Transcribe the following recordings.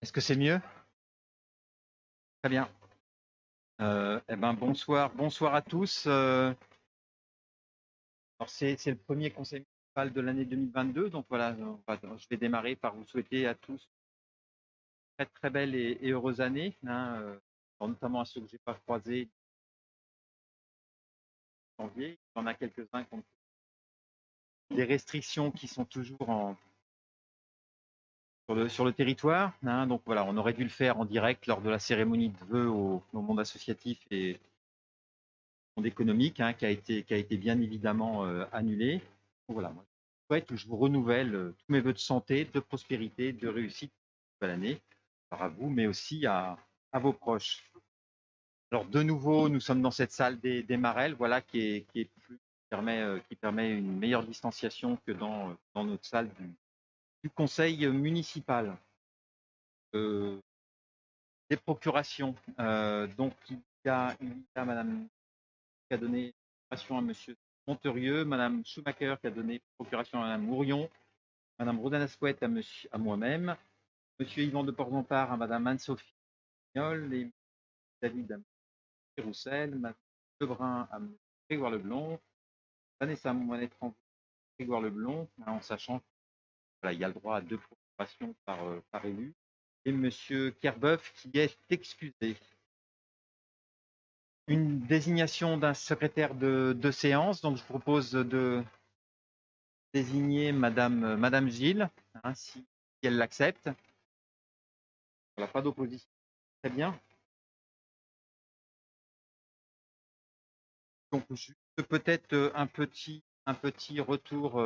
Est-ce que c'est mieux? Très bien. Bonsoir à tous. Alors c'est le premier conseil municipal de l'année 2022, donc voilà, je vais démarrer par vous souhaiter à tous une très très belle et heureuse année, hein, notamment à ceux que j'ai pas croisés en janvier. Il y en a quelques-uns qui ont des restrictions qui sont toujours sur le territoire, hein, donc voilà, on aurait dû le faire en direct lors de la cérémonie de vœux au monde associatif et monde économique, hein, qui a été bien évidemment annulé. Donc voilà, moi, je vous renouvelle tous mes vœux de santé, de prospérité, de réussite pour l'année, à vous, mais aussi à vos proches. Alors de nouveau, nous sommes dans cette salle des Marelles, voilà, qui permet une meilleure distanciation que dans notre salle du conseil municipal. Des procurations. Donc il y a Madame qui a donné procuration à Monsieur Monterieux, Madame Schumacher qui a donné procuration à Madame Mourion, Madame Rodanasquette à moi-même, Monsieur Yvan de Porzampar à Madame Anne-Sophie Pignol, et David à Monsieur Roussel, Madame Lebrun à Monsieur Grégoire Leblond, Vanessa Moinet-Franck à Grégoire Leblond, en sachant qu'il voilà, y a le droit à 2 procurations par élu, et Monsieur Kerbeuf qui est excusé. Une désignation d'un secrétaire de séance, donc je propose de désigner Madame Gilles, hein, si elle l'accepte. Voilà, pas d'opposition. Très bien. Donc, juste peut-être un petit retour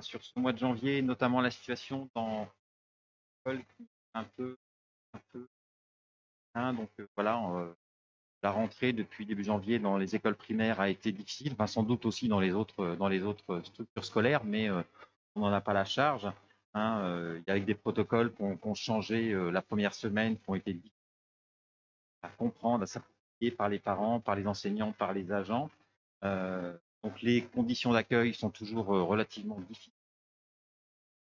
sur ce mois de janvier, notamment la situation dans l'école qui est un peu hein, donc voilà, la rentrée depuis début janvier dans les écoles primaires a été difficile, enfin, sans doute aussi dans les autres structures scolaires, mais on n'en a pas la charge. Hein, avec des protocoles qui ont changé la première semaine, qui ont été difficiles à comprendre, à s'approprier par les parents, par les enseignants, par les agents. Donc les conditions d'accueil sont toujours relativement difficiles.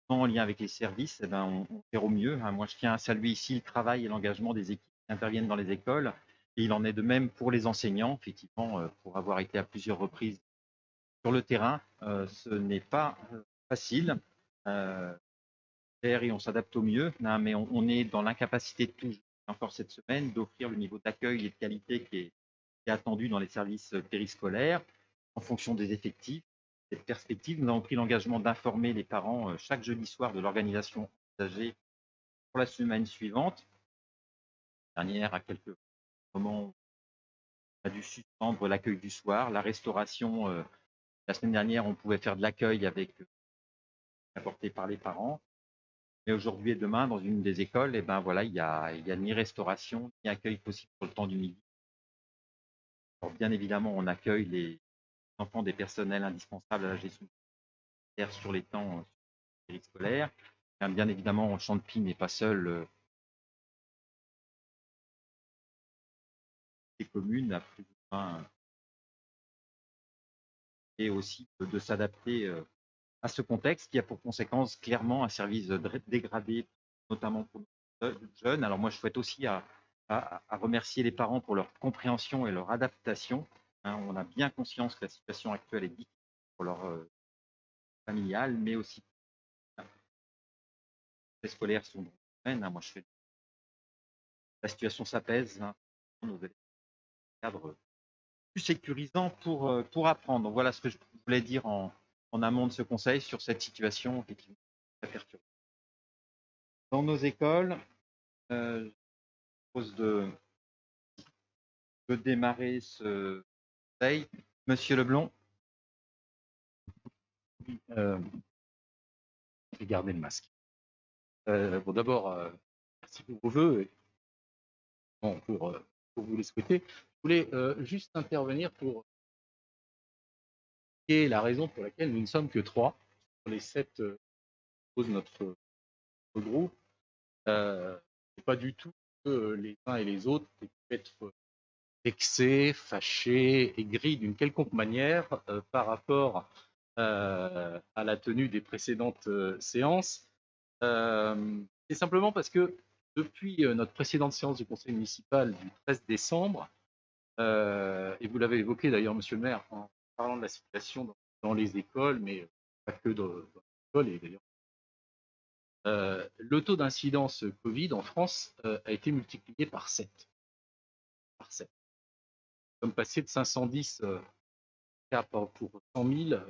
En lien avec les services, on fait au mieux. Hein. Moi, je tiens à saluer ici le travail et l'engagement des équipes qui interviennent dans les écoles. Et il en est de même pour les enseignants, effectivement, pour avoir été à plusieurs reprises sur le terrain. Ce n'est pas facile. Et on s'adapte au mieux, hein, mais on est dans l'incapacité de toujours, encore cette semaine, d'offrir le niveau d'accueil et de qualité qui est attendu dans les services périscolaires en fonction des effectifs. Cette perspective, nous avons pris l'engagement d'informer les parents chaque jeudi soir de l'organisation envisagée pour la semaine suivante. Dernière, à quelques moments, on a dû suspendre l'accueil du soir, la restauration. La semaine dernière, on pouvait faire de l'accueil apporté par les parents. Mais aujourd'hui et demain, dans une des écoles, et ben voilà, il y a ni restauration, ni accueil possible pour le temps du midi. Alors, bien évidemment, on accueille les enfants des personnels indispensables à la gestion sur les temps périscolaires. Bien évidemment, Champy n'est pas seul. Les communes a plus besoin et aussi de s'adapter à ce contexte qui a pour conséquence clairement un service dégradé, notamment pour nos jeunes. Alors moi, je souhaite aussi à remercier les parents pour leur compréhension et leur adaptation. Hein, on a bien conscience que la situation actuelle est difficile pour leur familial, mais aussi les scolaires sont dans le domaine. Hein, moi, la situation s'apaise. Hein, nos cadres plus sécurisant pour apprendre. Donc, voilà ce que je voulais dire en amont de ce conseil sur cette situation effectivement très perturbante. Dans nos écoles, je propose de démarrer ce conseil. Monsieur Leblond. Je vais garder le masque. Bon, d'abord, merci pour vos voeux. Bon, pour vous les souhaiter. Je voulais juste intervenir pour la raison pour laquelle nous ne sommes que 3 sur les 7 pose notre groupe. C'est pas du tout que les uns et les autres peuvent être vexés, fâchés, aigris d'une quelconque manière par rapport à la tenue des précédentes séances. C'est simplement parce que depuis notre précédente séance du conseil municipal du 13 décembre, et vous l'avez évoqué d'ailleurs, monsieur le maire, en parlant de la situation dans les écoles, mais pas que dans les écoles, et d'ailleurs, le taux d'incidence Covid en France a été multiplié par 7. Par 7. Nous sommes passés de 510 cas pour 100 000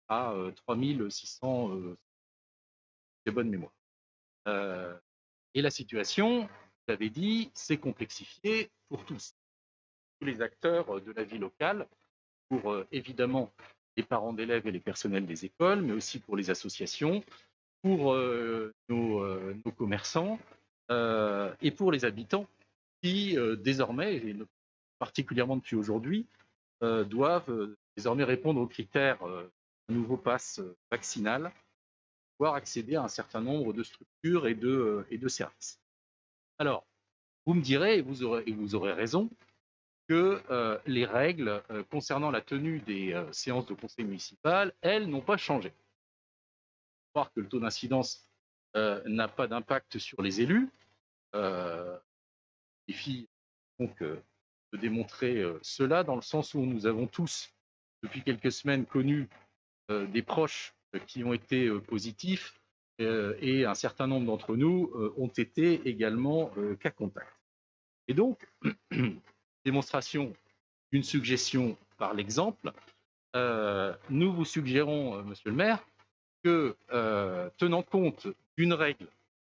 à 3 600 de bonne mémoire. Et la situation, vous l'avez dit, s'est complexifiée pour tous les acteurs de la vie locale, pour évidemment les parents d'élèves et les personnels des écoles, mais aussi pour les associations, pour nos commerçants et pour les habitants qui désormais, et particulièrement depuis aujourd'hui, doivent désormais répondre aux critères d'un nouveau pass vaccinal, pouvoir accéder à un certain nombre de structures et de services. Alors, vous me direz, et vous aurez raison, que les règles concernant la tenue des séances de conseil municipal, elles, n'ont pas changé. Voir que le taux d'incidence n'a pas d'impact sur les élus, il suffit donc de démontrer cela, dans le sens où nous avons tous, depuis quelques semaines, connu des proches qui ont été positifs et un certain nombre d'entre nous ont été également cas contact. Et donc, démonstration d'une suggestion par l'exemple, nous vous suggérons, monsieur le maire, que, tenant compte d'une règle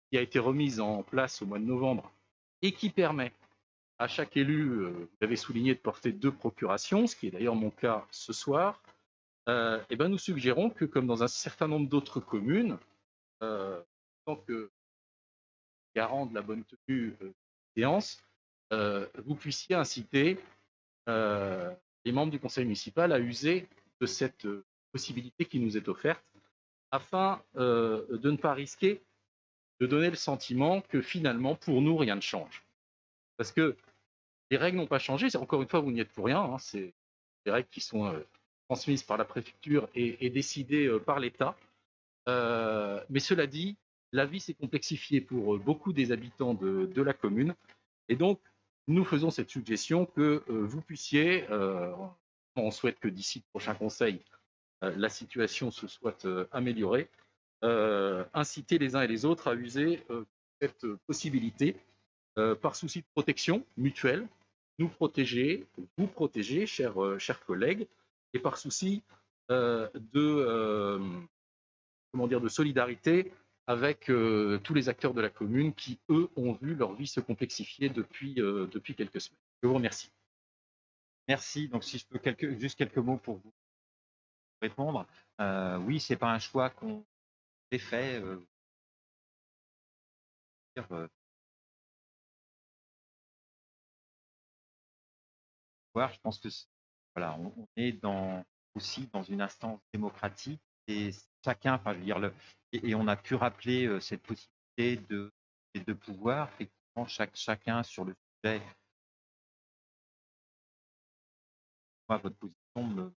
qui a été remise en place au mois de novembre et qui permet à chaque élu, vous l'avez souligné, de porter 2 procurations, ce qui est d'ailleurs mon cas ce soir, et ben nous suggérons que, comme dans un certain nombre d'autres communes, en tant que garant de la bonne tenue des séances, vous puissiez inciter les membres du conseil municipal à user de cette possibilité qui nous est offerte, afin de ne pas risquer de donner le sentiment que finalement, pour nous, rien ne change. Parce que les règles n'ont pas changé. Encore une fois, vous n'y êtes pour rien. Hein, c'est des règles qui sont transmises par la préfecture et décidées par l'État. Mais cela dit, la vie s'est complexifiée pour beaucoup des habitants de la commune. Et donc, nous faisons cette suggestion que vous puissiez, on souhaite que d'ici le prochain conseil, la situation se soit améliorée, inciter les uns et les autres à user de cette possibilité par souci de protection mutuelle, nous protéger, vous protéger, chers collègues, et par souci de solidarité avec tous les acteurs de la commune qui, eux, ont vu leur vie se complexifier depuis quelques semaines. Je vous remercie. Merci. Donc, si je peux juste quelques mots pour vous répondre. Oui, c'est pas un choix qu'on ait fait. Je pense que voilà, on est aussi dans une instance démocratique et chacun, enfin, je veux dire, et on a pu rappeler cette possibilité de pouvoir. Effectivement, chacun sur le sujet. Moi, votre position me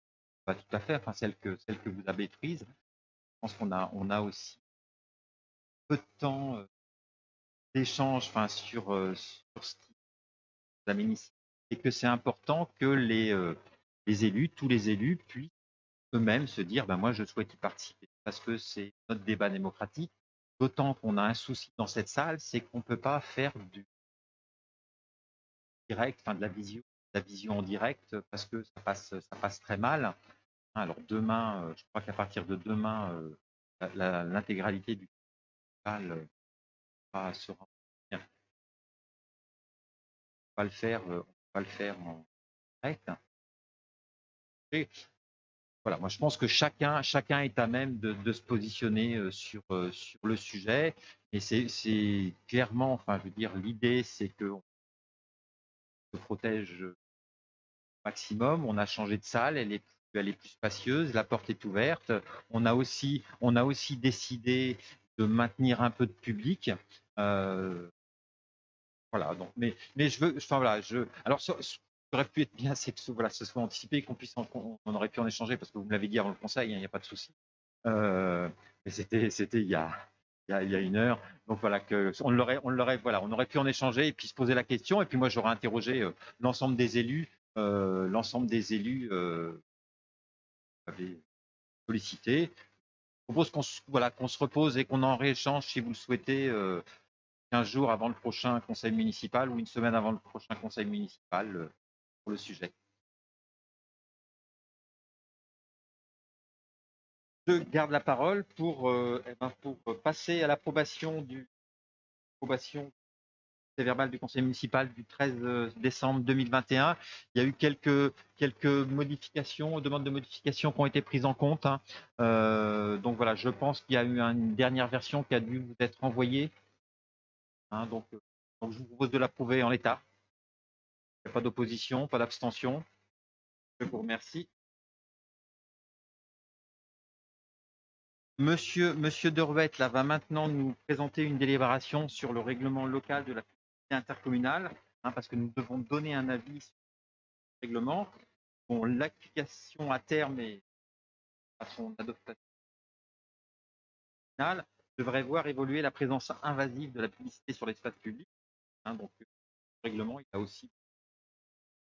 va tout à fait, enfin celle que vous avez prise. Je pense qu'on a aussi peu de temps d'échange, enfin sur ce qui la municipalité, et que c'est important que les élus, tous les élus, puissent eux-mêmes se dire ben moi je souhaite y participer parce que c'est notre débat démocratique. D'autant qu'on a un souci dans cette salle, c'est qu'on ne peut pas faire du direct, enfin de la vision en direct parce que ça passe très mal. Alors demain, je crois qu'à partir de demain, l'intégralité du salle sera. On va le faire, en direct. Et voilà, moi je pense que chacun est à même de se positionner sur le sujet. Et c'est clairement, enfin je veux dire, l'idée c'est qu'on se protège au maximum. On a changé de salle, elle est plus spacieuse, la porte est ouverte. On a aussi décidé de maintenir un peu de public. Voilà, donc, mais je veux, enfin voilà, alors ce qui aurait pu être bien, c'est que ce soit anticipé, on aurait pu en échanger parce que vous me l'avez dit avant le conseil, il n'y a pas de souci. Mais c'était il y a il y a 1 heure. Donc voilà, on aurait pu en échanger et puis se poser la question. Et puis moi, j'aurais interrogé l'ensemble des élus, avaient sollicité. Je propose qu'on se repose et qu'on en rééchange si vous le souhaitez 15 jours avant le prochain conseil municipal ou 1 semaine avant le prochain conseil municipal pour le sujet. Je garde la parole pour passer à l'approbation du verbal du conseil municipal du 13 décembre 2021. Il y a eu quelques modifications, demandes de modifications qui ont été prises en compte. Donc voilà, je pense qu'il y a eu une dernière version qui a dû vous être envoyée. Donc je vous propose de l'approuver en l'état. Il n'y a pas d'opposition, pas d'abstention. Je vous remercie. Monsieur Derouet là, va maintenant nous présenter une délibération sur le règlement local de la publicité intercommunale, parce que nous devons donner un avis sur le règlement. Bon, l'application à terme et à son adoption finale devrait voir évoluer la présence invasive de la publicité sur l'espace public. Donc, le règlement, il a aussi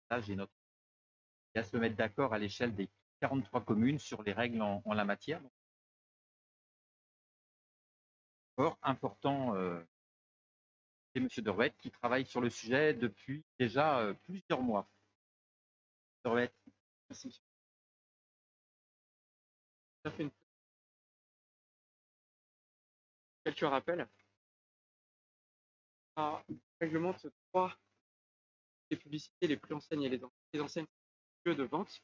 à se mettre d'accord à l'échelle des 43 communes sur les règles en la matière. Important. C'est Monsieur Derouet qui travaille sur le sujet depuis déjà plusieurs mois. Derouet. Merci. Ça fait quelques rappels. Ça réglemente 3 des publicités les plus anciennes et les anciennes lieux de vente,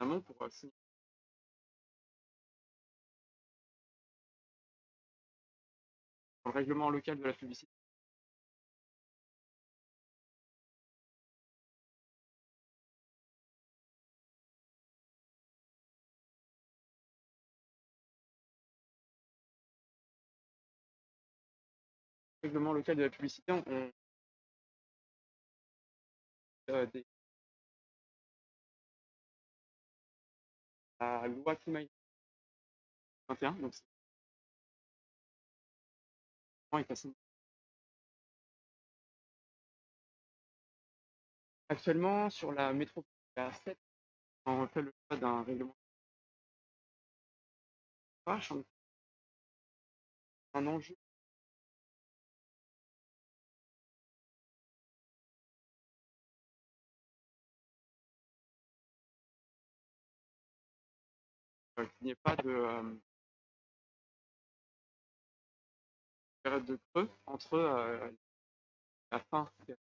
notamment pour le règlement local de la publicité. Règlement local de la publicité, la loi climat 21, donc c'est assez. Actuellement, sur la métropole à 7, on fait le choix d'un règlement. Un enjeu qu'il n'y ait pas de période de creux entre la fin des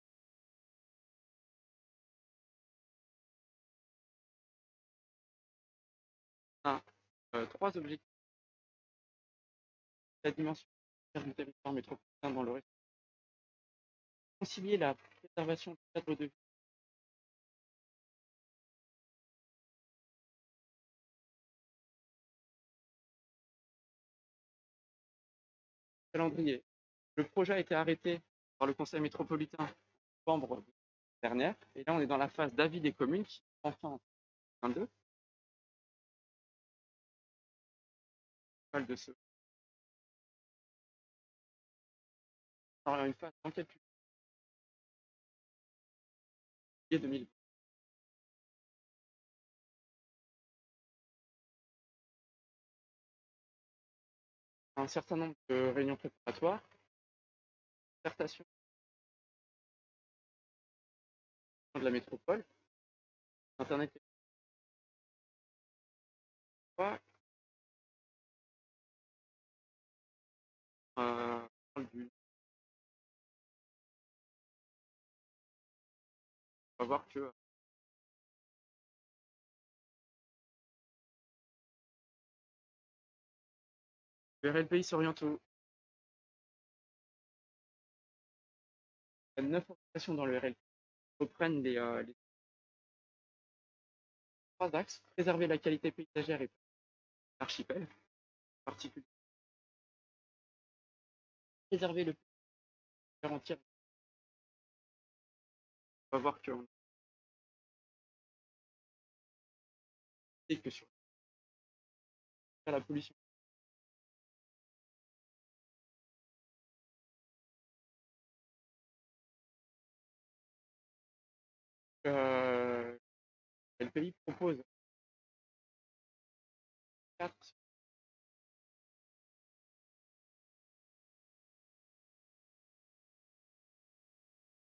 3 objectifs. La dimension du territoire métropolitain dans le reste. Concilier la préservation du cadre de vie. Calendrier. Le projet a été arrêté par le conseil métropolitain en novembre dernière. Et là, on est dans la phase d'avis des communes qui prend fin en 2022. De ce. Alors, une phase d'enquête publique. 2020. Un certain nombre de réunions préparatoires, concertation de la métropole, Internet. On va voir que le RLPI s'oriente au 9 orientations dans le RLPI reprennent les 3 axes: préserver la qualité paysagère et l'archipel, en particulier préserver le garantir. On va voir que sur la pollution le pays propose 4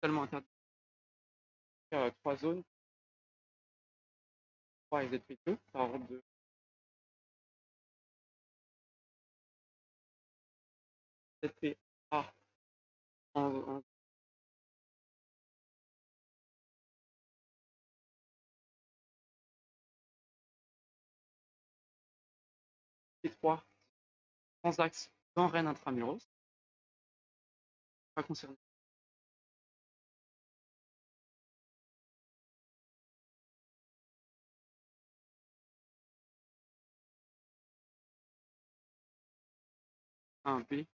seulement interdit 3 zones, 3 et ZP2 par ordre de ZPA en ZP3 sans axe dans Rennes intramuros, pas concerné. Un B.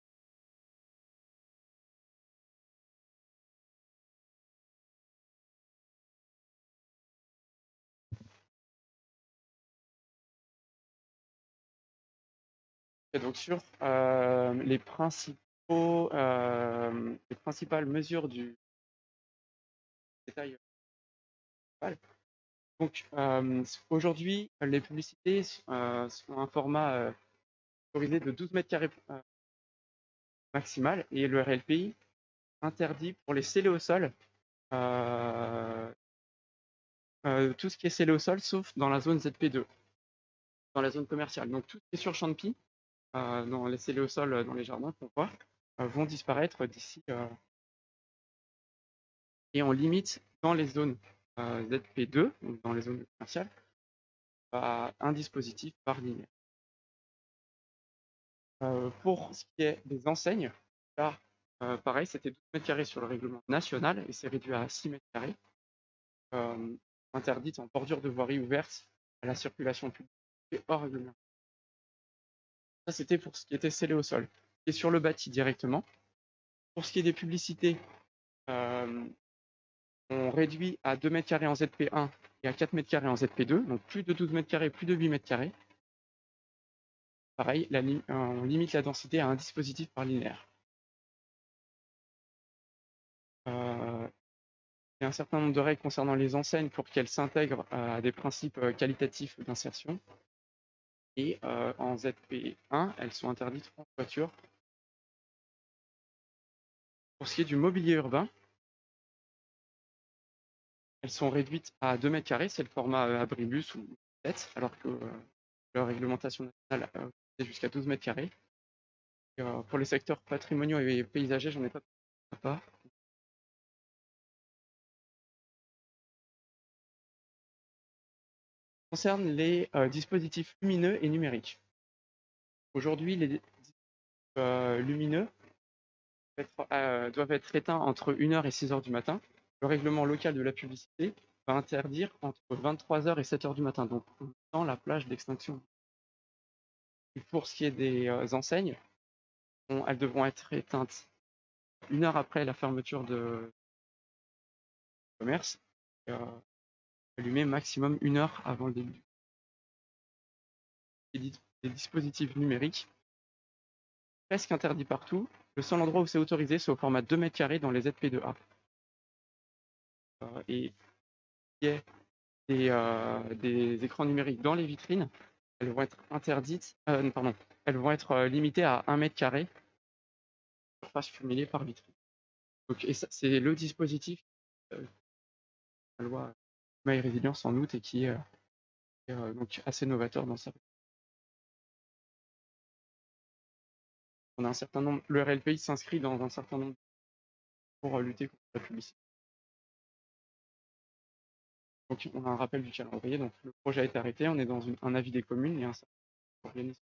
Et donc sur les principales mesures du détail. Donc aujourd'hui, les publicités sont un format autorisé de 12 mètres carrés maximal et le RLPI interdit pour les scellés au sol tout ce qui est scellé au sol sauf dans la zone ZP2, dans la zone commerciale. Donc tout ce qui est sur Champy, dans les scellés au sol dans les jardins qu'on voit, vont disparaître d'ici et on limite dans les zones ZP2, donc dans les zones commerciales, à un dispositif par ligne. Pour ce qui est des enseignes, là, pareil, c'était 12 mètres carrés sur le règlement national et c'est réduit à 6 mètres carrés, interdite en bordure de voirie ouverte à la circulation publique et hors règlement. Ça, c'était pour ce qui était scellé au sol. Et sur le bâti directement. Pour ce qui est des publicités, on réduit à 2 mètres carrés en ZP1 et à 4 mètres carrés en ZP2, donc plus de 12 mètres carrés, plus de 8 mètres carrés. Pareil, on limite la densité à un dispositif par linéaire. Il y a un certain nombre de règles concernant les enseignes pour qu'elles s'intègrent à des principes qualitatifs d'insertion. Et en ZP1, elles sont interdites en toiture. Pour ce qui est du mobilier urbain, elles sont réduites à 2 mètres carrés, c'est le format abribus ou tête, alors que la réglementation nationale est jusqu'à 12 mètres carrés. Et, pour les secteurs patrimoniaux et paysagers, j'en ai pas. Concerne les dispositifs lumineux et numériques. Aujourd'hui, les dispositifs lumineux doivent être éteints entre 1h et 6h du matin. Le règlement local de la publicité va interdire entre 23h et 7h du matin, donc dans la plage d'extinction. Et pour ce qui est des enseignes, elles devront être éteintes 1 heure après la fermeture de commerce, allumées maximum 1 heure avant le début. Les dispositifs numériques, presque interdits partout. Le seul endroit où c'est autorisé, c'est au format 2 mètres carrés dans les ZP2A. Et il y a des écrans numériques dans les vitrines, elles vont être interdites, elles vont être limitées à 1 mètre carré, surface cumulée par vitrine. Donc, et ça, c'est le dispositif la loi climat et résilience en août et qui est donc assez novateur dans ça. On a un certain nombre, le RLPI s'inscrit dans un certain nombre pour lutter contre la publicité. Donc on a un rappel du calendrier, donc le projet a été arrêté, on est dans un avis des communes et un certain organisme.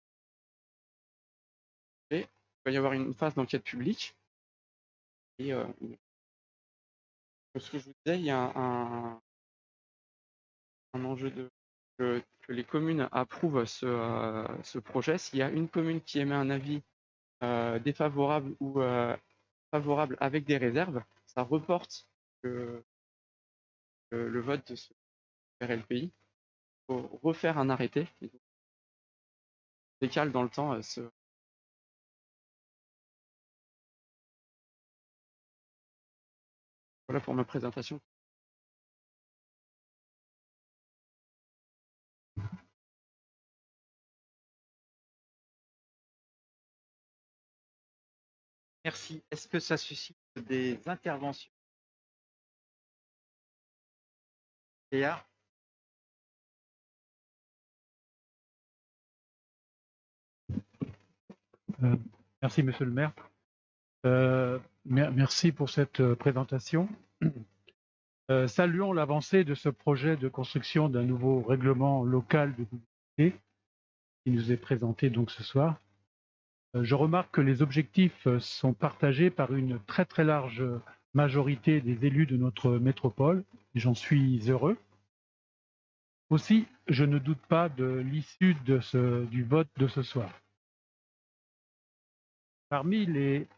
Et il va y avoir une phase d'enquête publique. Et ce que je vous disais, il y a un enjeu que les communes approuvent ce projet. S'il y a une commune qui émet un avis défavorable ou favorable avec des réserves, ça reporte le vote de ce RLPI pour refaire un arrêté. Et donc, décale dans le temps Voilà pour ma présentation. Merci. Est-ce que ça suscite des interventions? Théa? Merci, Monsieur le maire. Merci pour cette présentation. Saluons l'avancée de ce projet de construction d'un nouveau règlement local de publicité qui nous est présenté donc ce soir. Je remarque que les objectifs sont partagés par une très très large majorité des élus de notre métropole, et j'en suis heureux. Aussi, je ne doute pas de l'issue du vote de ce soir. Parmi les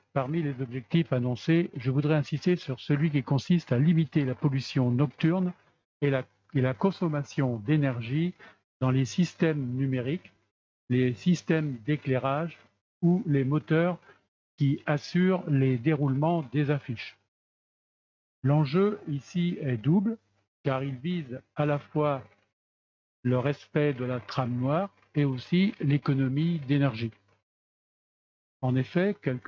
objectifs annoncés, je voudrais insister sur celui qui consiste à limiter la pollution nocturne et la consommation d'énergie dans les systèmes numériques, les systèmes d'éclairage ou les moteurs qui assurent les déroulements des affiches. L'enjeu ici est double, car il vise à la fois le respect de la trame noire et aussi l'économie d'énergie. En effet, quel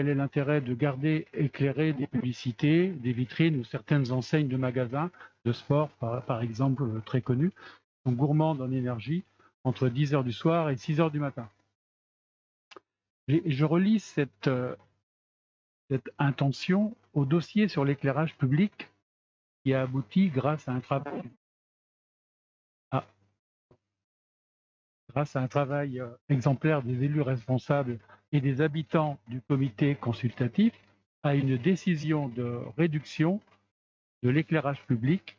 est l'intérêt de garder éclairées des publicités, des vitrines ou certaines enseignes de magasins de sport, par exemple, très connues, sont gourmandes en énergie entre 10 heures du soir et 6 heures du matin. Je relis cette intention au dossier sur l'éclairage public qui a abouti grâce à un travail exemplaire des élus responsables et des habitants du comité consultatif à une décision de réduction de l'éclairage public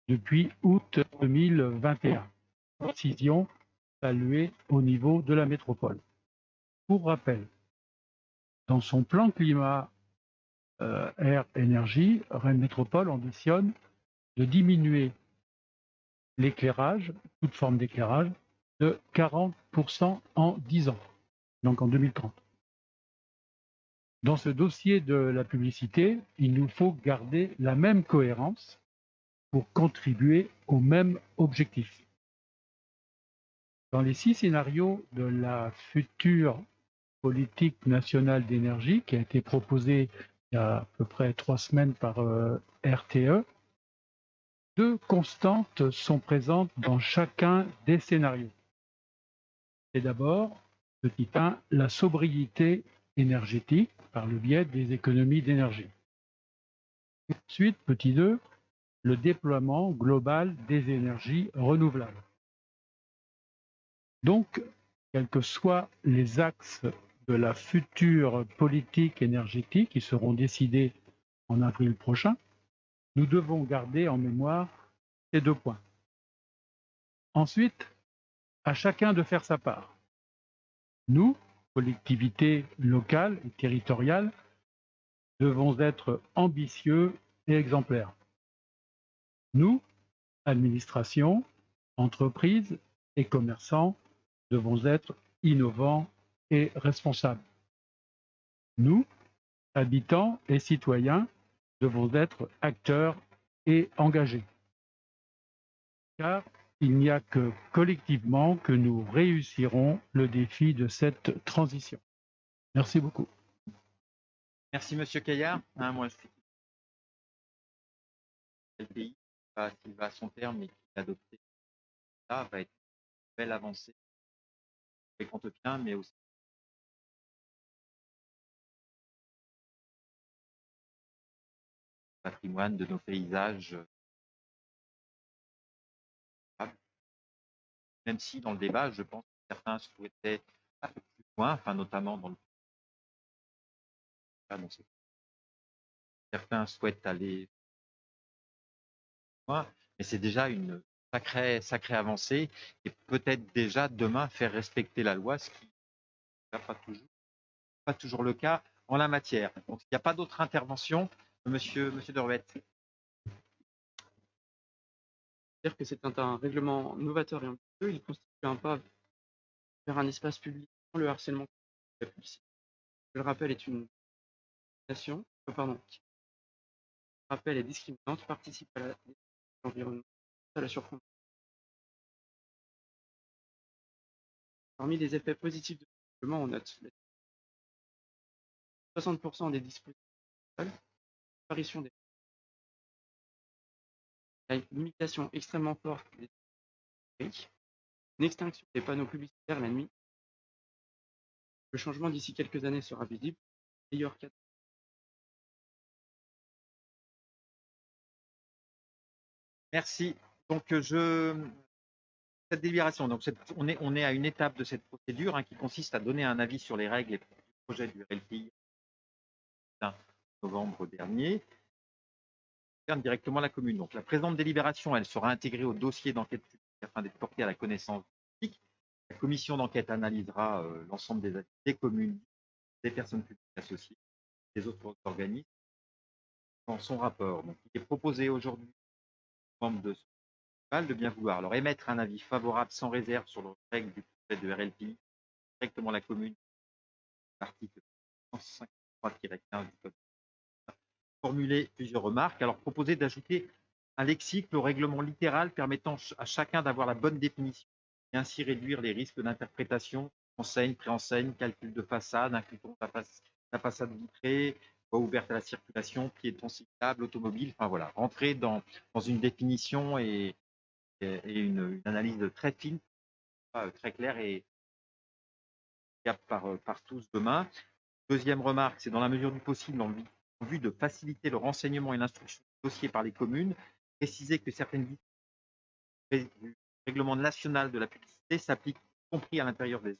depuis août 2021. Décision saluée au niveau de la métropole. Pour rappel, dans son plan climat air énergie, Rennes Métropole ambitionne de diminuer l'éclairage, toute forme d'éclairage, de 40% en 10 ans, donc en 2030. Dans ce dossier de la publicité, il nous faut garder la même cohérence pour contribuer au même objectif. Dans les 6 scénarios de la future politique nationale d'énergie qui a été proposée il y a à peu près 3 semaines par RTE, 2 constantes sont présentes dans chacun des scénarios. C'est d'abord, petit 1, la sobriété énergétique par le biais des économies d'énergie. Ensuite, petit 2, le déploiement global des énergies renouvelables. Donc, quels que soient les axes de la future politique énergétique qui seront décidés en avril prochain, nous devons garder en mémoire ces 2 points. Ensuite, à chacun de faire sa part. Nous, collectivités locales et territoriales, devons être ambitieux et exemplaires. Nous, administration, entreprises et commerçants, devons être innovants et responsables. Nous, habitants et citoyens, devons être acteurs et engagés. Car il n'y a que collectivement que nous réussirons le défi de cette transition. Merci beaucoup. Merci, Monsieur Caillard. Moi, je sais que le pays, s'il va à son terme et qu'il est adopté, ça va être une belle avancée. Je les compte bien, mais aussi le patrimoine de nos paysages. Même si dans le débat, je pense que certains souhaitaient un peu plus loin, enfin notamment dans le certains souhaitent aller loin, mais c'est déjà une sacrée avancée et peut-être déjà demain faire respecter la loi, ce qui n'est pas toujours le cas en la matière. Donc, il n'y a pas d'autres interventions. Monsieur Derouet. Dire que c'est un règlement novateur et ambitieux, il constitue un pas vers un espace public sans le harcèlement. La publicité, je le rappelle, est une nation, qui rappelle est discriminante, participe à l'environnement, à la surconsommation. Parmi les effets positifs de ce règlement, on note 60% des dispositifs, disparition des il y a une limitation extrêmement forte des numériques, une extinction des panneaux publicitaires la nuit. Le changement d'ici quelques années sera visible. Meilleur cadre. Merci. Donc, cette délibération, donc on est à une étape de cette procédure qui consiste à donner un avis sur les règles et du projet du RLPI en novembre dernier, qui concerne directement la commune. Donc, la présente délibération, elle sera intégrée au dossier d'enquête publique afin d'être portée à la connaissance du public. La commission d'enquête analysera l'ensemble des avis des communes, des personnes publiques associées, des autres organismes dans son rapport. Donc, il est proposé aujourd'hui aux membres de de bien vouloir leur émettre un avis favorable sans réserve sur le règle du projet de RLPI, directement la commune, l'article 153-15 du code. Formuler plusieurs remarques, alors proposer d'ajouter un lexique au règlement littéral permettant à chacun d'avoir la bonne définition et ainsi réduire les risques d'interprétation, enseigne, préenseigne, calcul de façade, incluant la façade vitrée, voie ouverte à la circulation, piéton cyclable, automobile, enfin voilà, rentrer dans une définition et une analyse très fine, très claire et par tous demain. Deuxième remarque, c'est dans la mesure du possible, en vue de faciliter le renseignement et l'instruction du dossier par les communes, préciser que certaines dispositions du règlement national de la publicité s'appliquent, y compris à l'intérieur des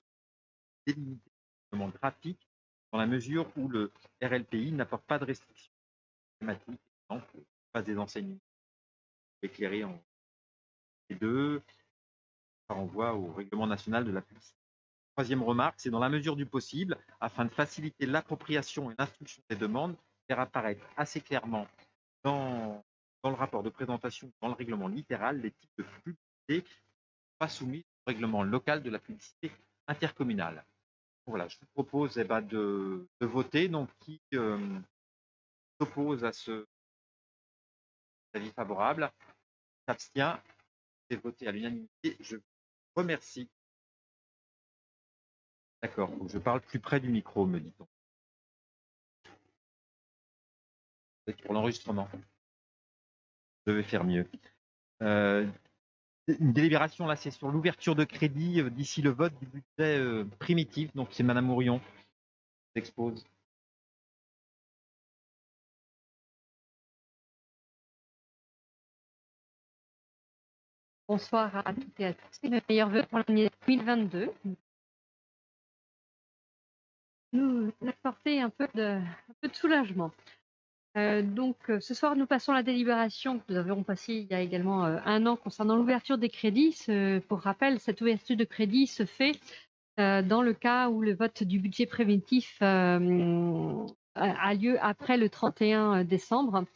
délimités graphiques, dans la mesure où le RLPI n'apporte pas de restrictions thématiques, par exemple, pas des enseignements éclairés en T2, par envoi au règlement national de la publicité. Troisième remarque, c'est dans la mesure du possible, afin de faciliter l'appropriation et l'instruction des demandes, faire apparaître assez clairement dans le rapport de présentation, dans le règlement littéral, les types de publicité pas soumis au règlement local de la publicité intercommunale. Voilà, je vous propose de voter. Donc, qui s'oppose à ce avis favorable, s'abstient, c'est voté à l'unanimité. Je vous remercie. D'accord, je parle plus près du micro, me dit-on. C'est pour l'enregistrement. Je vais faire mieux. Une délibération, là, c'est sur l'ouverture de crédit d'ici le vote du budget primitif. Donc, c'est Madame Ourion qui s'expose. Bonsoir à toutes et à tous. Mes meilleurs vœux pour l'année 2022. Nous apporter un peu de soulagement. Ce soir, nous passons la délibération que nous avons passée il y a également 1 an concernant l'ouverture des crédits. Pour rappel, cette ouverture de crédit se fait dans le cas où le vote du budget préventif a lieu après le 31 décembre.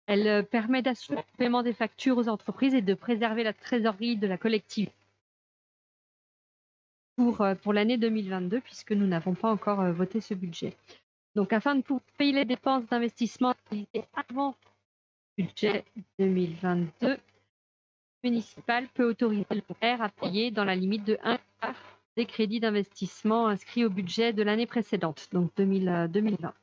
Elle permet d'assurer le paiement des factures aux entreprises et de préserver la trésorerie de la collectivité pour l'année 2022, puisque nous n'avons pas encore voté ce budget. Donc, afin de pouvoir payer les dépenses d'investissement avant le budget 2022, le municipal peut autoriser le maire à payer dans la limite de 1 quart des crédits d'investissement inscrits au budget de l'année précédente, donc 2020.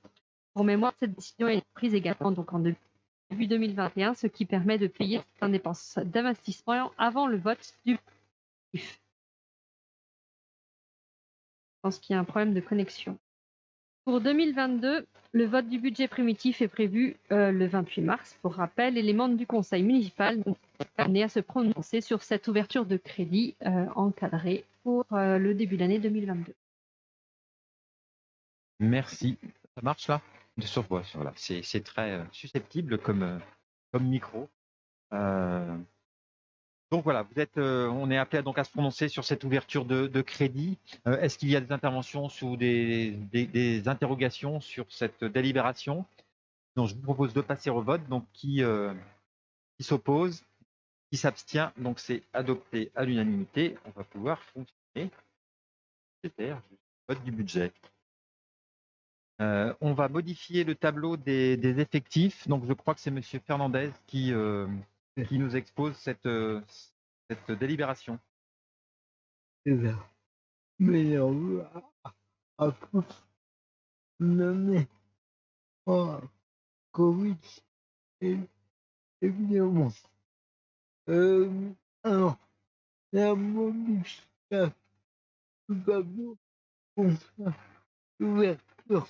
Pour mémoire, cette décision est prise également donc en début 2021, ce qui permet de payer certaines dépenses d'investissement avant le vote du budget. Je pense qu'il y a un problème de connexion. Pour 2022, le vote du budget primitif est prévu le 28 mars. Pour rappel, et les membres du conseil municipal sont amenés à se prononcer sur cette ouverture de crédit encadrée pour le début de l'année 2022. Merci. Ça marche là? De survoix, voilà. C'est très susceptible comme micro. Donc voilà, on est appelé donc à se prononcer sur cette ouverture de crédit. Est-ce qu'il y a des interventions ou des interrogations sur cette délibération? Donc je vous propose de passer au vote. Donc qui s'oppose, qui s'abstient, donc c'est adopté à l'unanimité. On va pouvoir fonctionner. C'est-à-dire vote du budget. On va modifier le tableau des effectifs. Donc je crois que c'est Monsieur Fernandez qui nous expose cette délibération. Mais à tous nommer en Covid, é- évidemment. Alors, la modification du tableau concerne l'ouverture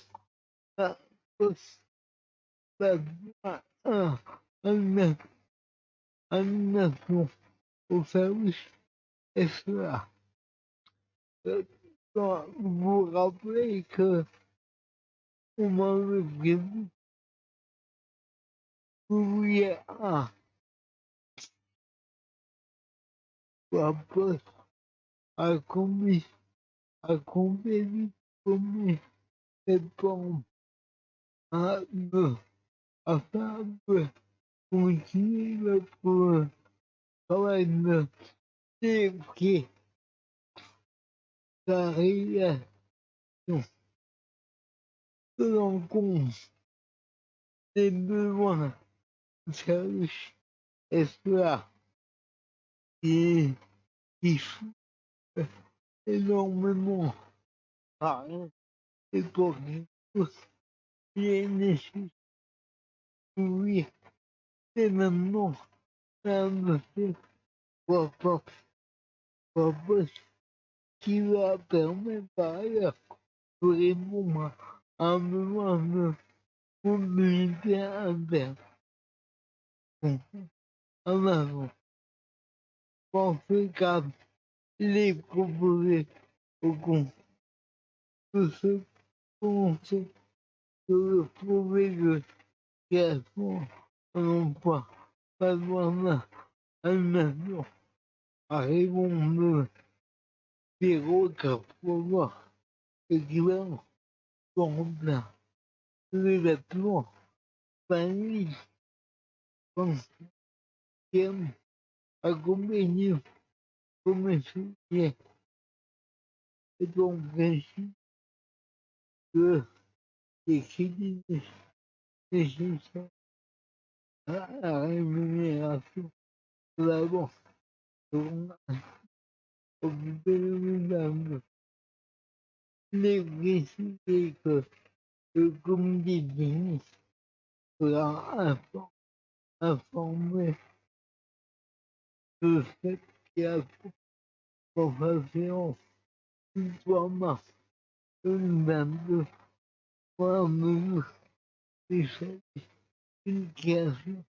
à poste animation au service SEA. Vous vous rappelez que on m'avait prévu, vous vouliez un poste à compter du 1er septembre afin de continuer notre travail de vérifier la réalisation, tenant compte des besoins du service SEA qui souffre énormément par et pour tous les nécessités. Oui, c'est maintenant un monsieur Papa qui va permettre par ailleurs de répondre à un besoin de mobilité interne. En avant, pensez qu'à les proposer au compte de se prononcer sur le projet de création d'un emploi, pas besoin d'animation, à répondre des requêtes pour voir l'équivalent complèt des vêtements, famille, pension, accompagné comme soutien et donc ainsi que les crédits nécessaires à la rémunération de la banque au 2022. Il est précisé que le comité technique sera informé de cette création pour sa séance du 3 mars 2022 pour la mesure des services d'une création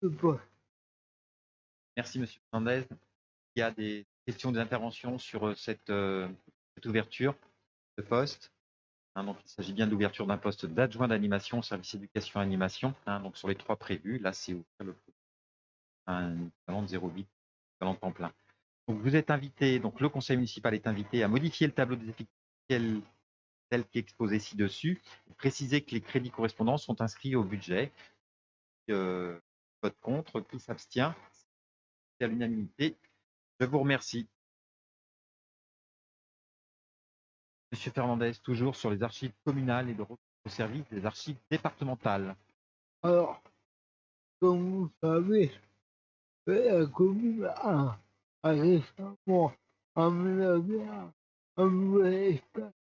de poste. Merci, Monsieur Fernandez. Il y a des questions, des interventions sur cette ouverture de poste. Donc, il s'agit bien de l'ouverture d'un poste d'adjoint d'animation au service éducation animation. Donc, sur les 3 prévus, là, c'est un équivalent de 0,8 équivalent temps plein. Donc, vous êtes invité, donc le conseil municipal est invité à modifier le tableau des effectifs tel qu'exposé ci-dessus, et préciser que les crédits correspondants sont inscrits au budget. Vote contre, qui s'abstient, c'est à l'unanimité. Je vous remercie. Monsieur Fernandez, toujours sur les archives communales et le recours au service des archives départementales. Alors, comme vous savez, la commune a récemment aménagé un nouvel espace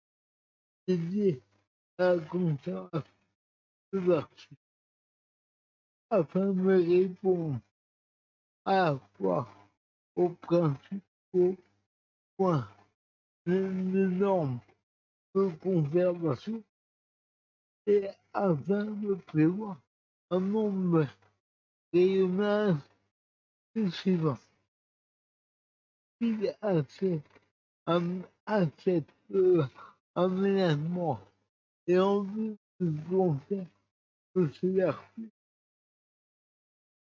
dédié à la conservation de l'archive afin de répondre à la fois aux principaux points des normes de conservation et afin de prévoir un nombre régional suffisant. Il accepte aménagement et en vue du concert de ces archives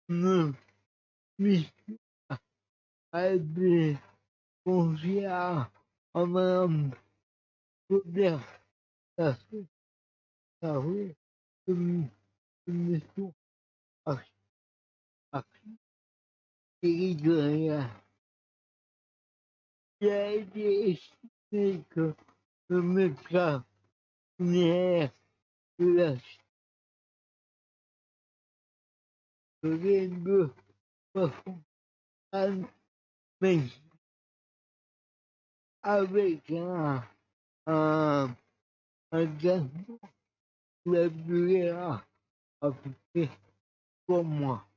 ne puisse pas être confié à madame Claudia Sarré, commission territoriale. Il a été estimé que le mètre linéaire de la serait de 60 mètres avec un gazon la durée à peu près 3 mois.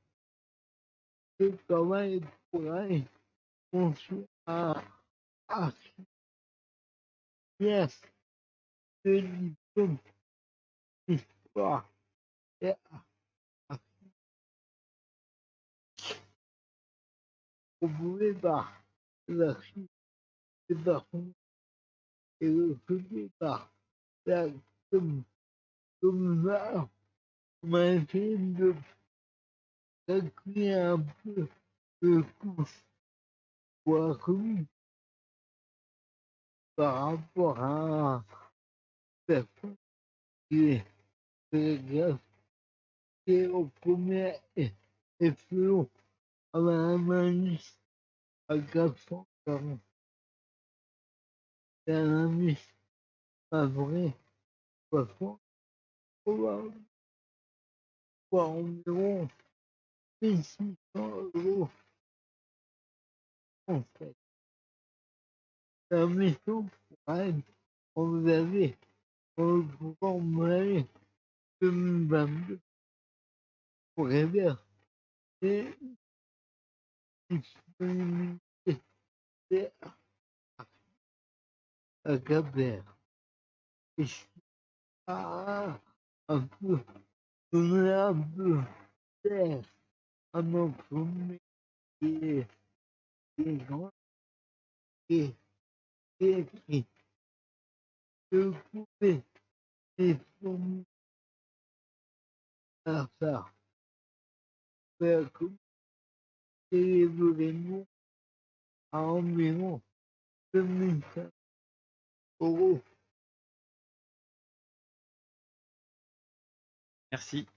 Ce travail pourra être conçu à pièce de diplôme d'histoire et proposé par l'archive départementale et recruté par la communale. On m'a essayé de calculer un peu le coût pour la commune par rapport à la personne qui est greffier au premier échelon à la manif à 440. C'est un ami pas vrai, 60, probablement pour environ 1 600 € en fait. La mission pourra être envisagée dans le programme année 2022 pour réverser une disponibilité à Cap-Vert. Et je suis un peu donner un peu d'air à notre métier des gens qui écrit de couper les fourmis à ça. Faire couper les éléments à environ 2 500 €. Merci.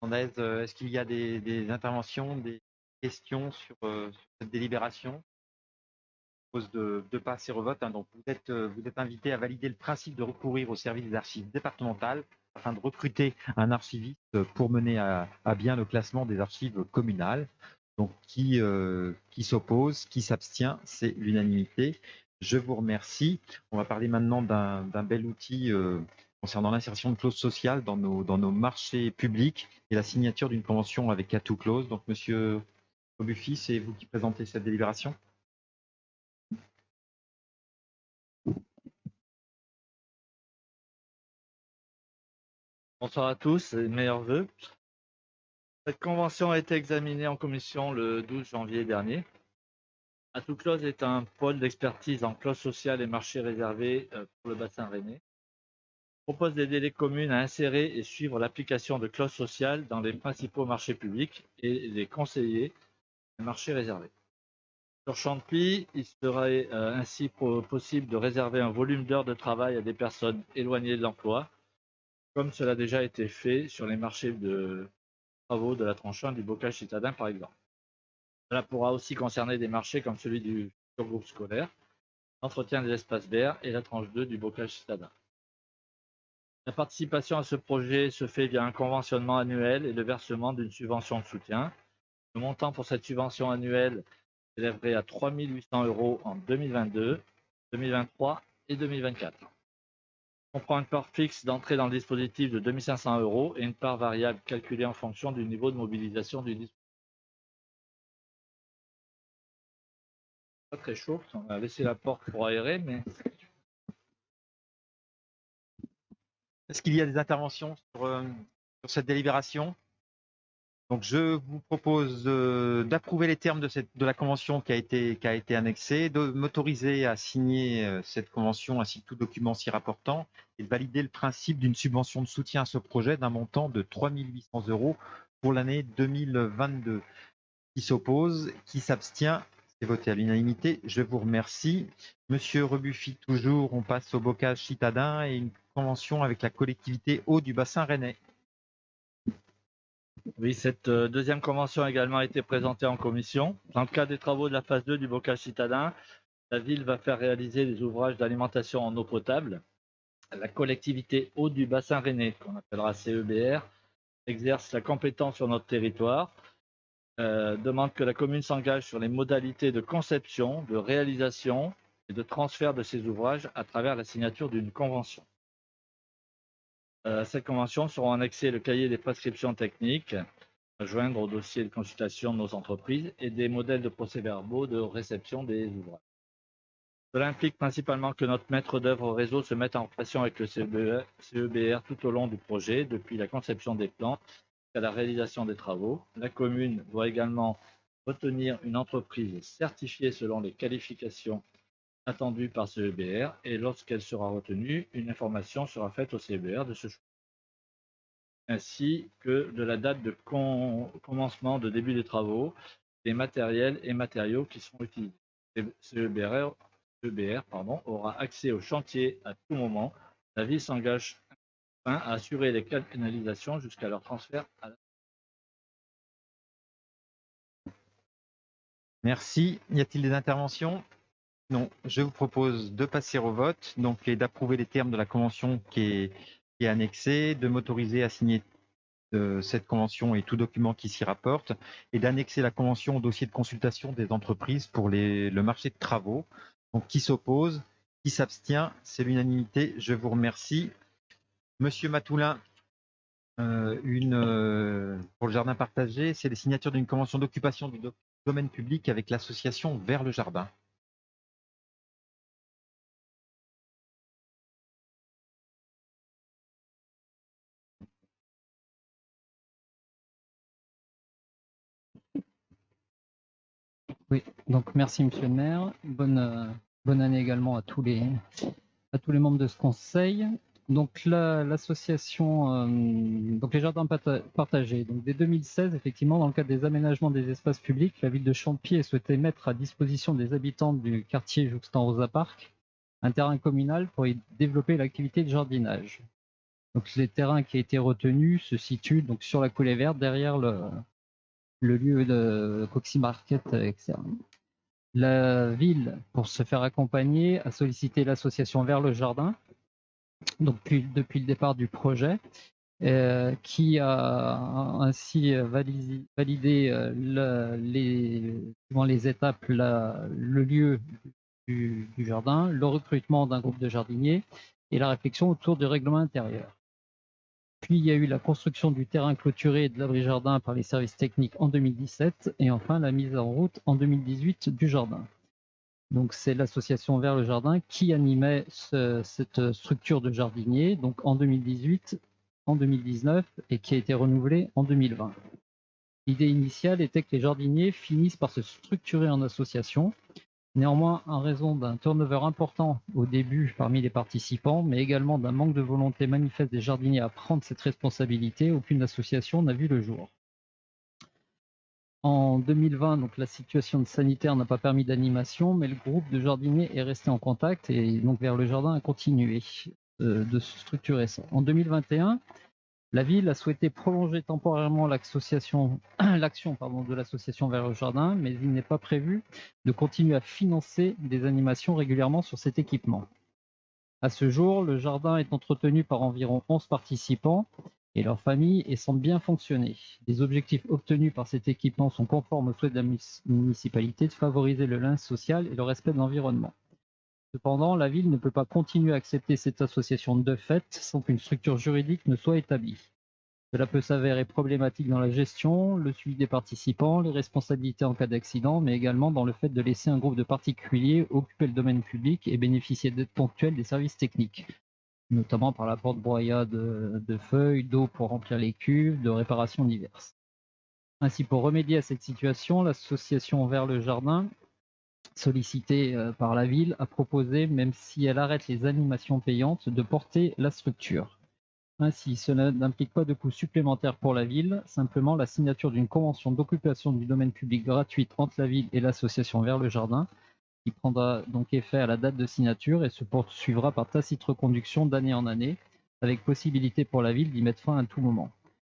Fondaise, est-ce qu'il y a des interventions, des questions sur cette délibération? Je propose de passer au vote. Donc, vous êtes invité à valider le principe de recourir au service des archives départementales afin de recruter un archiviste pour mener à bien le classement des archives communales. Donc, qui s'oppose, qui s'abstient, c'est l'unanimité. Je vous remercie. On va parler maintenant d'un bel outil concernant l'insertion de clauses sociales dans nos marchés publics et la signature d'une convention avec Atout Clause. Donc, Monsieur Aubuffy, c'est vous qui présentez cette délibération. Bonsoir à tous et meilleurs vœux. Cette convention a été examinée en commission le 12 janvier dernier. Atout Clause est un pôle d'expertise en clauses sociales et marchés réservés pour le bassin rennais. Il propose des délais communs à insérer et suivre l'application de clauses sociales dans les principaux marchés publics et les conseiller les marchés réservés. Sur Champy, il serait ainsi possible de réserver un volume d'heures de travail à des personnes éloignées de l'emploi, comme cela a déjà été fait sur les marchés de travaux de la tranche 1 du bocage citadin par exemple. Cela pourra aussi concerner des marchés comme celui du groupe scolaire, l'entretien des espaces verts et la tranche 2 du bocage citadin. La participation à ce projet se fait via un conventionnement annuel et le versement d'une subvention de soutien. Le montant pour cette subvention annuelle s'élèverait à 3 800 € en 2022, 2023 et 2024. On prend une part fixe d'entrée dans le dispositif de 2 500 € et une part variable calculée en fonction du niveau de mobilisation du dispositif. Pas très chaud, on a laissé la porte pour aérer, mais Est-ce qu'il y a des interventions sur cette délibération? Donc, je vous propose d'approuver les termes de la convention qui a été annexée, de m'autoriser à signer cette convention ainsi que tout document s'y rapportant et de valider le principe d'une subvention de soutien à ce projet d'un montant de 3 800 € pour l'année 2022. Qui s'oppose, qui s'abstient, c'est voté à l'unanimité. Je vous remercie. Monsieur Rebuffy, toujours, on passe au bocage citadin et une convention avec la collectivité eau du bassin rennais. oui, cette deuxième convention a également été présentée en commission. Dans le cadre des travaux de la phase 2 du bocage citadin, la ville va faire réaliser des ouvrages d'alimentation en eau potable. La collectivité eau du bassin rennais, qu'on appellera CEBR, exerce la compétence sur notre territoire, demande que la commune s'engage sur les modalités de conception, de réalisation et de transfert de ces ouvrages à travers la signature d'une convention. À cette convention seront annexés le cahier des prescriptions techniques à joindre au dossier de consultation de nos entreprises et des modèles de procès-verbaux de réception des ouvrages. Cela implique principalement que notre maître d'œuvre réseau se mette en relation avec le CEBR tout au long du projet, depuis la conception des plans jusqu'à la réalisation des travaux. La commune doit également retenir une entreprise certifiée selon les qualifications attendues par CEBR et lorsqu'elle sera retenue, une information sera faite au CEBR de ce choix, ainsi que de la date de commencement de début des travaux, des matériels et matériaux qui seront utilisés. CEBR aura accès au chantier à tout moment. La ville s'engage à assurer les canalisations jusqu'à leur transfert à la... Merci. Y a-t-il des interventions? Non. Je vous propose de passer au vote donc, et d'approuver les termes de la convention qui est annexée, de m'autoriser à signer cette convention et tout document qui s'y rapporte, et d'annexer la convention au dossier de consultation des entreprises pour le marché de travaux. Donc, qui s'oppose? Qui s'abstient? C'est l'unanimité. Je vous remercie. Monsieur Matoulin, pour le jardin partagé, c'est les signatures d'une convention d'occupation du domaine public avec l'association Vers le Jardin. Oui, donc merci Monsieur le maire. Bonne année également à tous les membres de ce conseil. Donc l'association, donc les jardins partagés. Donc dès 2016, effectivement, dans le cadre des aménagements des espaces publics, la ville de Champy souhaitait mettre à disposition des habitants du quartier jouxtant Rosa Park un terrain communal pour y développer l'activité de jardinage. Donc les terrains qui a été retenu se situent donc sur la coulée verte derrière le lieu de Coxy Market externe. La ville, pour se faire accompagner, a sollicité l'association Vers le Jardin, donc depuis le départ du projet, qui a ainsi validé les étapes, le lieu du jardin, le recrutement d'un groupe de jardiniers et la réflexion autour du règlement intérieur. Puis il y a eu la construction du terrain clôturé et de l'abri jardin par les services techniques en 2017 et enfin la mise en route en 2018 du jardin. Donc c'est l'association Vers le Jardin qui animait cette structure de jardinier donc en 2018, en 2019 et qui a été renouvelée en 2020. L'idée initiale était que les jardiniers finissent par se structurer en association. Néanmoins, en raison d'un turnover important au début parmi les participants, mais également d'un manque de volonté manifeste des jardiniers à prendre cette responsabilité, aucune association n'a vu le jour. En 2020, donc, la situation sanitaire n'a pas permis d'animation, mais le groupe de jardiniers est resté en contact et donc Vers le Jardin a continué de structurer ça. En 2021, la ville a souhaité prolonger temporairement l'action de l'association Vers le Jardin, mais il n'est pas prévu de continuer à financer des animations régulièrement sur cet équipement. À ce jour, le jardin est entretenu par environ 11 participants et leurs familles et semble bien fonctionner. Les objectifs obtenus par cet équipement sont conformes au souhait de la municipalité de favoriser le lien social et le respect de l'environnement. Cependant, la ville ne peut pas continuer à accepter cette association de fait sans qu'une structure juridique ne soit établie. Cela peut s'avérer problématique dans la gestion, le suivi des participants, les responsabilités en cas d'accident, mais également dans le fait de laisser un groupe de particuliers occuper le domaine public et bénéficier d'aides ponctuelles des services techniques, notamment par l'apport de broyade de feuilles, d'eau pour remplir les cuves, de réparations diverses. Ainsi, pour remédier à cette situation, l'association Vers le Jardin, sollicitée par la ville, a proposé, même si elle arrête les animations payantes, de porter la structure. Ainsi, cela n'implique pas de coûts supplémentaires pour la ville, simplement la signature d'une convention d'occupation du domaine public gratuite entre la ville et l'association Vers le Jardin, qui prendra donc effet à la date de signature et se poursuivra par tacite reconduction d'année en année, avec possibilité pour la ville d'y mettre fin à tout moment.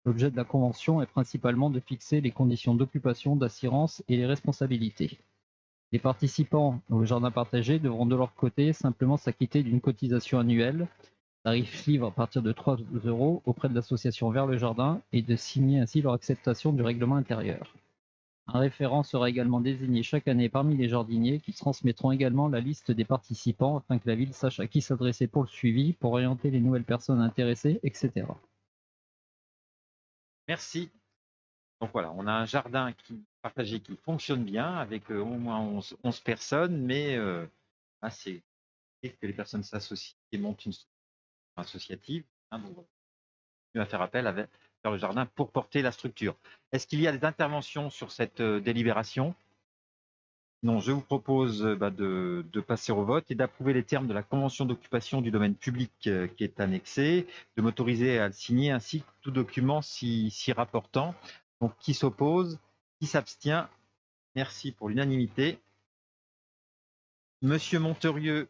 L'objet de la convention est principalement de fixer les conditions d'occupation, d'assurance et les responsabilités. Les participants au jardin partagé devront de leur côté simplement s'acquitter d'une cotisation annuelle, tarif livre à partir de 3 € auprès de l'association Vers le Jardin et de signer ainsi leur acceptation du règlement intérieur. Un référent sera également désigné chaque année parmi les jardiniers qui transmettront également la liste des participants afin que la ville sache à qui s'adresser pour le suivi, pour orienter les nouvelles personnes intéressées, etc. Merci. Donc voilà, on a un jardin partagé qui fonctionne bien avec au moins 11 personnes, mais c'est que les personnes s'associent et montent une structure associative. Donc, on va faire appel vers le jardin pour porter la structure. Est-ce qu'il y a des interventions sur cette délibération? Non, je vous propose de passer au vote et d'approuver les termes de la convention d'occupation du domaine public qui est annexée, de m'autoriser à le signer ainsi que tout document s'y rapportant. Donc, qui s'oppose? Qui s'abstient? Merci pour l'unanimité. Monsieur Monterieux,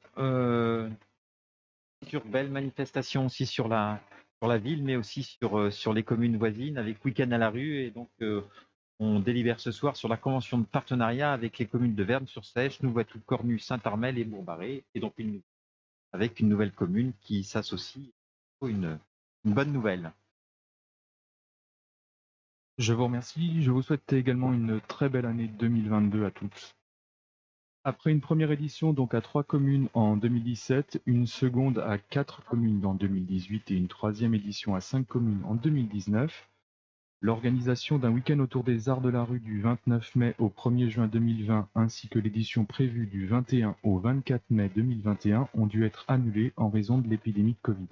belle manifestation aussi sur la ville, mais aussi sur les communes voisines avec Week-end à la rue. Et donc, on délibère ce soir sur la convention de partenariat avec les communes de Verne-sur-Sèche, Nouveau-Tout, Cornu, Saint-Armel et Bourg-Barré. Et donc, avec une nouvelle commune qui s'associe. Une bonne nouvelle. Je vous remercie. Je vous souhaite également une très belle année 2022 à tous. Après une première édition donc à 3 communes en 2017, une seconde à 4 communes en 2018 et une troisième édition à 5 communes en 2019, l'organisation d'un week-end autour des arts de la rue du 29 mai au 1er juin 2020 ainsi que l'édition prévue du 21 au 24 mai 2021 ont dû être annulées en raison de l'épidémie de Covid.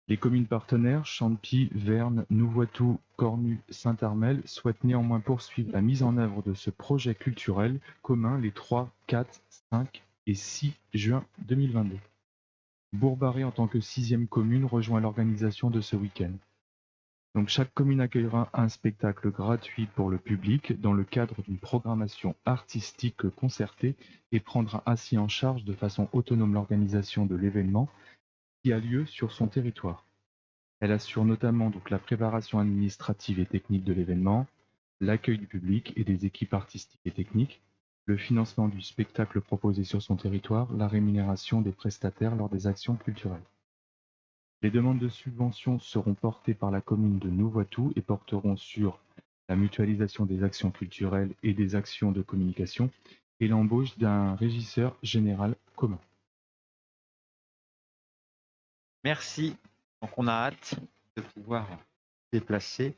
Les communes partenaires, Champy, Verne, Nouveau-Tout, Cornu, Saint-Armel, souhaitent néanmoins poursuivre la mise en œuvre de ce projet culturel commun les 3, 4, 5 et 6 juin 2022. Bourg-Barré, en tant que 6e commune, rejoint l'organisation de ce week-end. Donc chaque commune accueillera un spectacle gratuit pour le public dans le cadre d'une programmation artistique concertée et prendra ainsi en charge de façon autonome l'organisation de l'événement qui a lieu sur son territoire. Elle assure notamment donc la préparation administrative et technique de l'événement, l'accueil du public et des équipes artistiques et techniques, le financement du spectacle proposé sur son territoire, la rémunération des prestataires lors des actions culturelles. Les demandes de subventions seront portées par la commune de Nouveau-Tout et porteront sur la mutualisation des actions culturelles et des actions de communication et l'embauche d'un régisseur général commun. Merci. Donc, on a hâte de pouvoir déplacer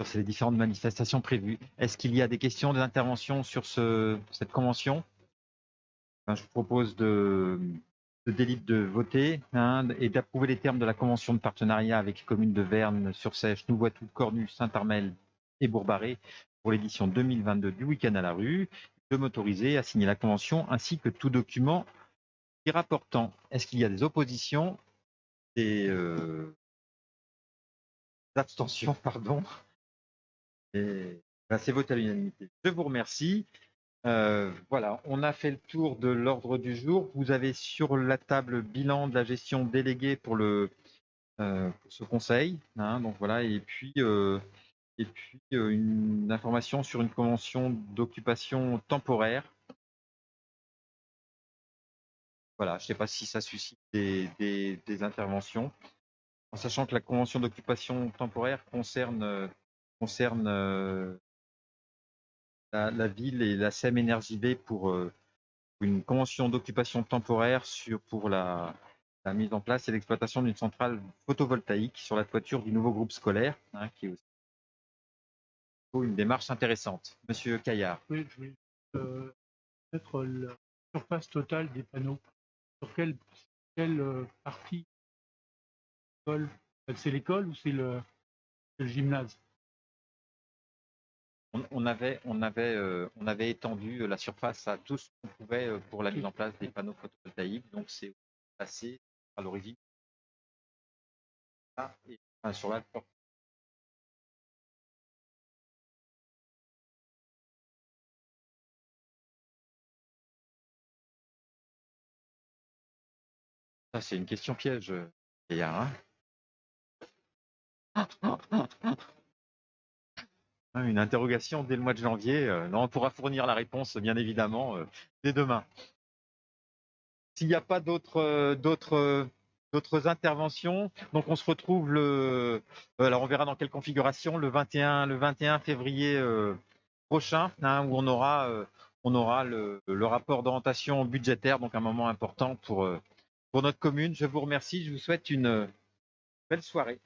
sur ces différentes manifestations prévues. Est-ce qu'il y a des questions, des interventions sur cette convention? Je vous propose de voter et d'approuver les termes de la convention de partenariat avec les communes de Verne-sur-Sèche, Nouveau-Tout, Cornu, Saint-Armel et Bourg-Barré pour l'édition 2022 du week-end à la rue, de m'autoriser à signer la convention ainsi que tout document y rapportant. Est-ce qu'il y a des oppositions, des abstentions, pardon? Et c'est voté à l'unanimité. Je vous remercie. Voilà, on a fait le tour de l'ordre du jour. Vous avez sur la table bilan de la gestion déléguée pour ce conseil. Donc voilà, et puis une information sur une convention d'occupation temporaire. Voilà, je ne sais pas si ça suscite des interventions, en sachant que la convention d'occupation temporaire concerne la ville et la SEM Énergie B pour une convention d'occupation temporaire pour la mise en place et l'exploitation d'une centrale photovoltaïque sur la toiture du nouveau groupe scolaire, qui est aussi une démarche intéressante. Monsieur Caillard. Oui, je voulais mettre la surface totale des panneaux. Sur quelle partie? C'est l'école ou c'est le gymnase? On avait étendu la surface à tout ce qu'on pouvait pour la mise en place des panneaux photovoltaïques. Donc, c'est passé à l'origine. Sur la porte. Ça, c'est une question piège, Gaillard. Une interrogation dès le mois de janvier. Non, on pourra fournir la réponse, bien évidemment, dès demain. S'il n'y a pas d'autres interventions, donc on se retrouve alors on verra dans quelle configuration, le 21 février prochain, hein, où on aura le rapport d'orientation budgétaire, donc un moment important pour notre commune. Je vous remercie, je vous souhaite une belle soirée.